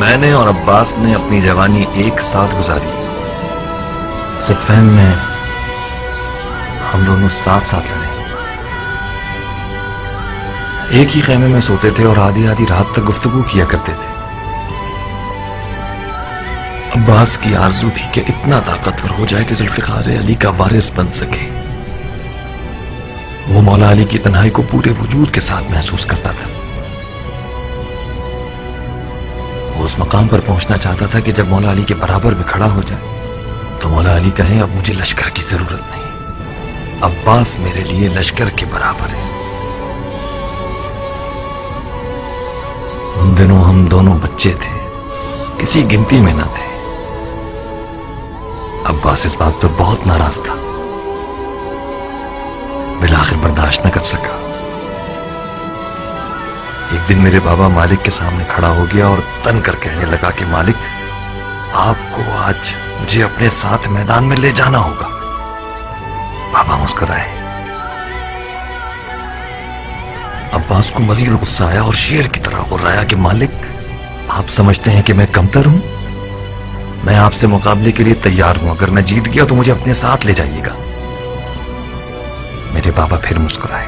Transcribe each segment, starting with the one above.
मैंने और अब्बास ने अपनी जवानी एक साथ गुजारी। सिफैन में हम दोनों साथ साथ लड़े, एक ही खेमे में सोते थे और आधी आधी रात तक गुफ्तगू किया करते थे। अब्बास की आरजू थी कि इतना ताकतवर हो जाए कि जुल्फिकार अली का वारिस बन सके। वो मौला अली की तन्हाई को पूरे वजूद के साथ महसूस करता था। वो उस मकाम पर पहुंचना चाहता था कि जब मौला अली के बराबर में खड़ा हो जाए तो मौला अली कहें, अब मुझे लश्कर की जरूरत नहीं, अब्बास मेरे लिए लश्कर के बराबर है। उन दिनों हम दोनों बच्चे थे, किसी गिनती में न थे। अब्बास इस बात पर बहुत नाराज था, बिलाखिर बर्दाश्त न कर सका। एक दिन मेरे बाबा मालिक के सामने खड़ा हो गया और तन कर कहने लगा कि मालिक, आपको आज मुझे अपने साथ मैदान में ले जाना होगा। बाबा मुस्कुराए। अब्बास को मजीद गुस्सा आया और शेर की तरह गुर्राया कि मालिक, आप समझते हैं कि मैं कमतर हूं? मैं आपसे मुकाबले के लिए तैयार हूं। अगर मैं जीत गया तो मुझे अपने साथ ले जाइएगा। मेरे बाबा फिर मुस्कुराए।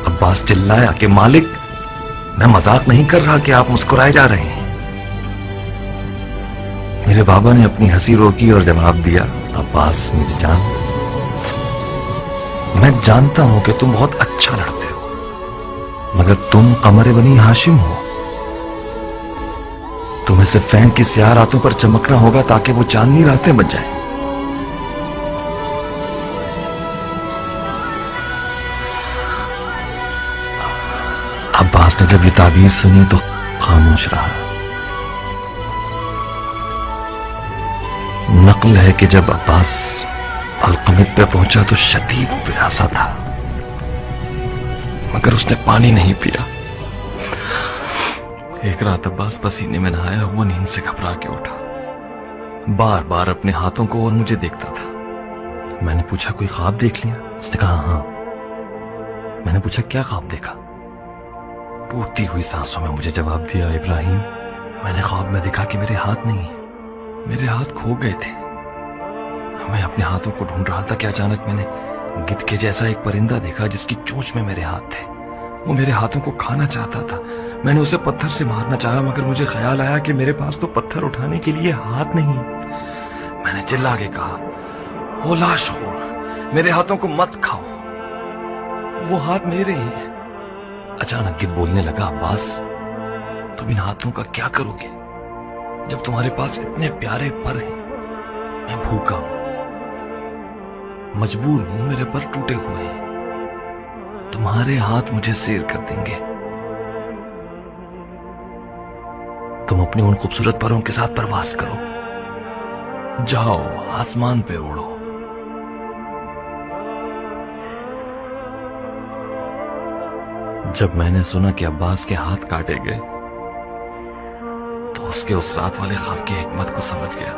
अब्बास चिल्लाया कि मालिक, मैं मजाक नहीं कर रहा कि आप मुस्कुराए जा रहे हैं। मेरे बाबा ने अपनी हंसी रोकी और जवाब दिया, अब्बास मेरी जान, मैं जानता हूं कि तुम बहुत अच्छा लड़ते हो, मगर तुम कमर बनी हाशिम हो। तुम्हें सिर्फ फैन की स्याह रातों पर चमकना होगा ताकि वो चांदनी रातें बच जाए। अब्बास ने जब ये ताबीर सुनी तो खामोश रहा। नकल है कि जब अब्बास अलकमित पे पहुंचा तो शदीद प्यासा था, मगर उसने पानी नहीं पिया। एक रात अब्बास पसीने में नहाया हुआ नींद से घबरा के उठा, बार बार अपने हाथों को और मुझे देखता था। मैंने पूछा, कोई ख्वाब देख लिया? उसने कहा, हाँ। मैंने पूछा, क्या ख्वाब देखा? टूटती हुई सांसों में मुझे जवाब दिया, इब्राहिम, मैंने ख्वाब में देखा कि मेरे हाथ नहीं, मेरे हाथ खो गए थे। मैं अपने हाथों को ढूंढ रहा था कि अचानक मैंने गिद्ध के जैसा एक परिंदा देखा जिसकी चोंच में मेरे हाथ थे। वो मेरे हाथों को खाना चाहता था। मैंने उसे पत्थर से मारना चाहा, मगर मुझे ख्याल आया कि मेरे पास तो पत्थर उठाने के लिए हाथ नहीं। मैंने चिल्ला के कहा, ओ लाशखोर, मेरे हाथों को मत खाओ, वो हाथ मेरे हैं। अचानक गिद्ध बोलने लगा, अब्बास, तुम इन हाथों का क्या करोगे जब तुम्हारे पास इतने प्यारे पर हैं? मैं भूखा हूं, मजबूर हूं, मेरे पर टूटे हुए हैं। तुम्हारे हाथ मुझे सैर कर देंगे। तुम अपने उन खूबसूरत परों के साथ परवास करो, जाओ आसमान पे उड़ो। जब मैंने सुना कि अब्बास के हाथ काटे गए तो उसके उस रात वाले ख्वाब की हिकमत को समझ गया।